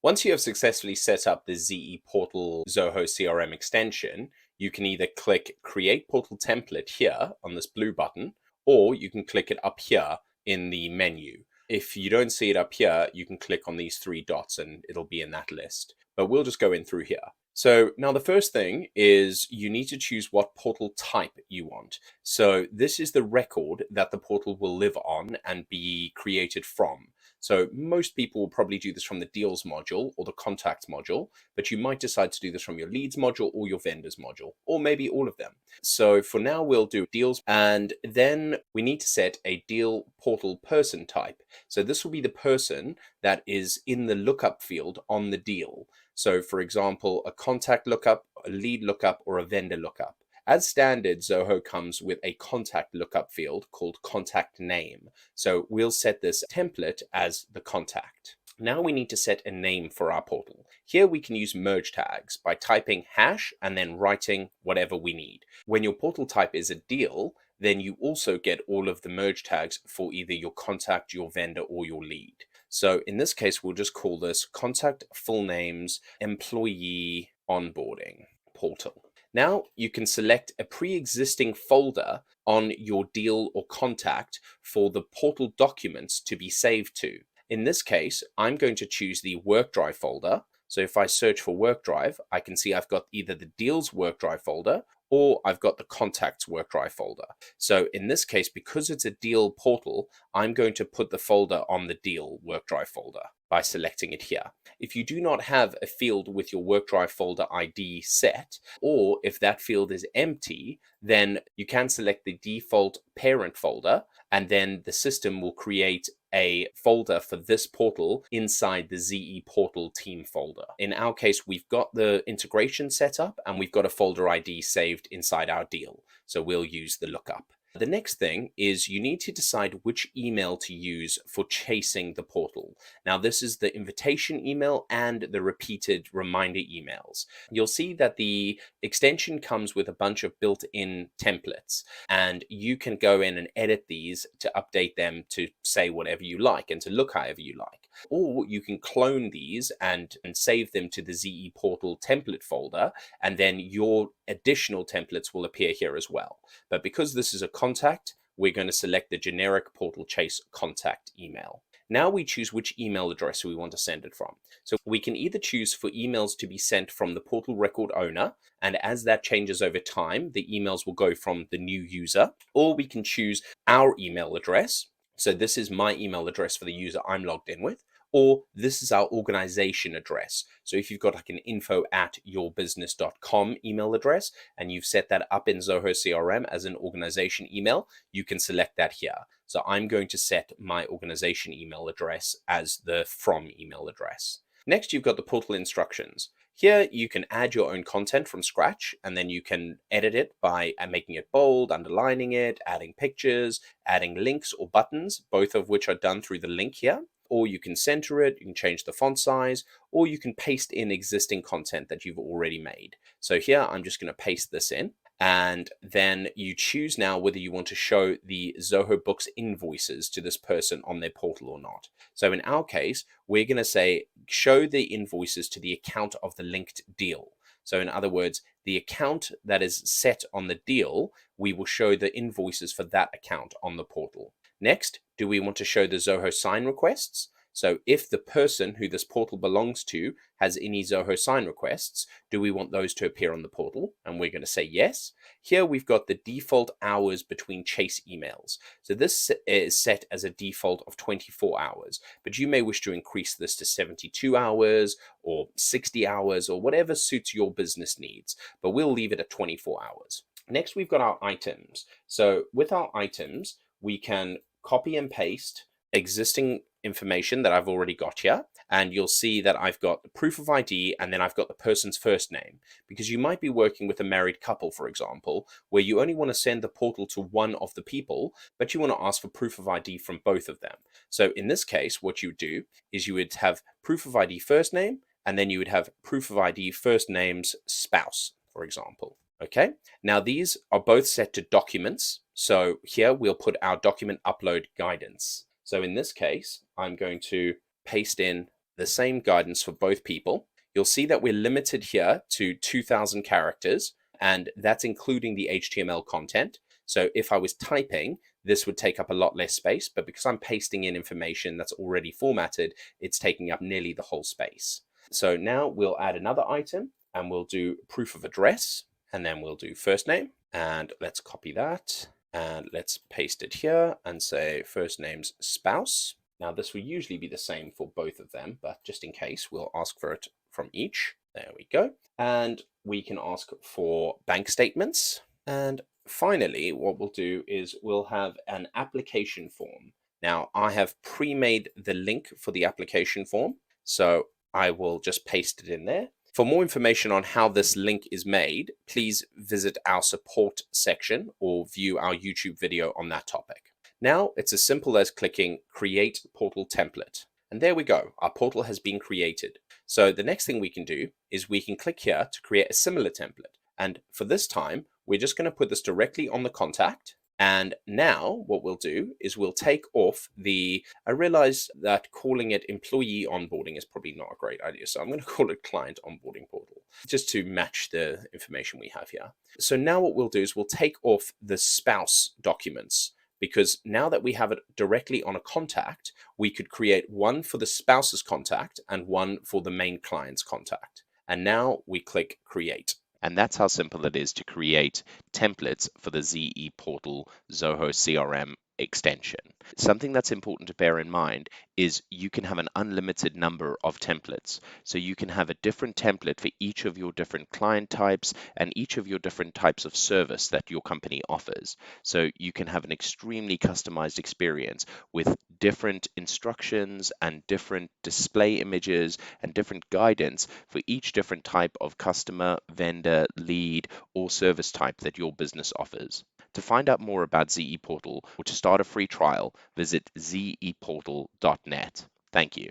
Once you have successfully set up the ZE Portal Zoho CRM extension, you can either click Create Portal Template here on this blue button, or you can click it up here in the menu. If you don't see it up here, you can click on these three dots and it'll be in that list. But we'll just go in through here. So now the first thing is you need to choose what portal type you want. So this is the record that the portal will live on and be created from. So most people will probably do this from the deals module or the contacts module, but you might decide to do this from your leads module or your vendors module, or maybe all of them. So for now, we'll do deals, and then we need to set a deal portal person type. So this will be the person that is in the lookup field on the deal. So for example, a contact lookup, a lead lookup, or a vendor lookup. As standard, Zoho comes with a contact lookup field called contact name. So we'll set this template as the contact. Now we need to set a name for our portal. Here we can use merge tags by typing hash and then writing whatever we need. When your portal type is a deal, then you also get all of the merge tags for either your contact, your vendor, or your lead. So in this case, we'll just call this contact full names employee onboarding portal. Now you can select a pre-existing folder on your deal or contact for the portal documents to be saved to. In this case, I'm going to choose the work drive folder. So if I search for work drive, I can see I've got either the deals work drive folder or I've got the contacts work drive folder. So in this case, because it's a deal portal, I'm going to put the folder on the deal work drive folder by selecting it here. If you do not have a field with your work drive folder ID set, or if that field is empty, then you can select the default parent folder, and then the system will create a folder for this portal inside the ZE Portal team folder. In our case, we've got the integration set up and we've got a folder ID saved inside our deal. So we'll use the lookup. The next thing is you need to decide which email to use for chasing the portal. Now, this is the invitation email and the repeated reminder emails. You'll see that the extension comes with a bunch of built-in templates, and you can go in and edit these to update them to say whatever you like and to look however you like. Or you can clone these and save them to the ZE Portal template folder, and then your additional templates will appear here as well. But because this is a contact, we're going to select the generic portal chase contact email. Now we choose which email address we want to send it from. So we can either choose for emails to be sent from the portal record owner, and as that changes over time, the emails will go from the new user, or we can choose our email address. So this is my email address for the user I'm logged in with, or this is our organization address. So if you've got like an info@yourbusiness.com email address and you've set that up in Zoho CRM as an organization email, you can select that here. So I'm going to set my organization email address as the from email address. Next, you've got the portal instructions. Here you can add your own content from scratch, and then you can edit it by making it bold, underlining it, adding pictures, adding links or buttons, both of which are done through the link here. Or you can center it, you can change the font size, or you can paste in existing content that you've already made. So here I'm just going to paste this in, and then you choose now whether you want to show the Zoho Books invoices to this person on their portal or not. So in our case, we're going to say show the invoices to the account of the linked deal. So in other words, the account that is set on the deal, we will show the invoices for that account on the portal. Next, do we want to show the Zoho sign requests? So if the person who this portal belongs to has any Zoho sign requests, do we want those to appear on the portal? And we're going to say yes. Here we've got the default hours between chase emails. So this is set as a default of 24 hours, but you may wish to increase this to 72 hours or 60 hours or whatever suits your business needs, but we'll leave it at 24 hours. Next, we've got our items. So with our items, we can copy and paste existing information that I've already got here, and you'll see that I've got the proof of ID and then I've got the person's first name, because you might be working with a married couple, for example, where you only want to send the portal to one of the people, but you want to ask for proof of ID from both of them. So in this case, what you would do is you would have proof of ID first name, and then you would have proof of ID first name's spouse, for example. Okay, now these are both set to documents. So here we'll put our document upload guidance. So in this case, I'm going to paste in the same guidance for both people. You'll see that we're limited here to 2,000 characters, and that's including the HTML content. So if I was typing, this would take up a lot less space, but because I'm pasting in information that's already formatted, it's taking up nearly the whole space. So now we'll add another item and we'll do proof of address, and then we'll do first name, and let's copy that and let's paste it here and say first name's spouse. Now this will usually be the same for both of them, but just in case, we'll ask for it from each. There we go. And we can ask for bank statements. And finally, what we'll do is we'll have an application form. Now I have pre-made the link for the application form, so I will just paste it in there. For more information on how this link is made, please visit our support section or view our YouTube video on that topic. Now it's as simple as clicking Create Portal Template. And there we go, our portal has been created. So the next thing we can do is we can click here to create a similar template. And for this time, we're just going to put this directly on the contact. And now what we'll do is we'll take off I realize that calling it employee onboarding is probably not a great idea. So I'm going to call it client onboarding portal just to match the information we have here. So now what we'll do is we'll take off the spouse documents, because now that we have it directly on a contact, we could create one for the spouse's contact and one for the main client's contact. And now we click create. And that's how simple it is to create templates for the ZE Portal Zoho CRM extension. Something that's important to bear in mind is you can have an unlimited number of templates. So you can have a different template for each of your different client types and each of your different types of service that your company offers. So you can have an extremely customized experience with different instructions and different display images and different guidance for each different type of customer, vendor, lead, or service type that your business offers. To find out more about ZE Portal or to start a free trial, visit zeportal.net. Thank you.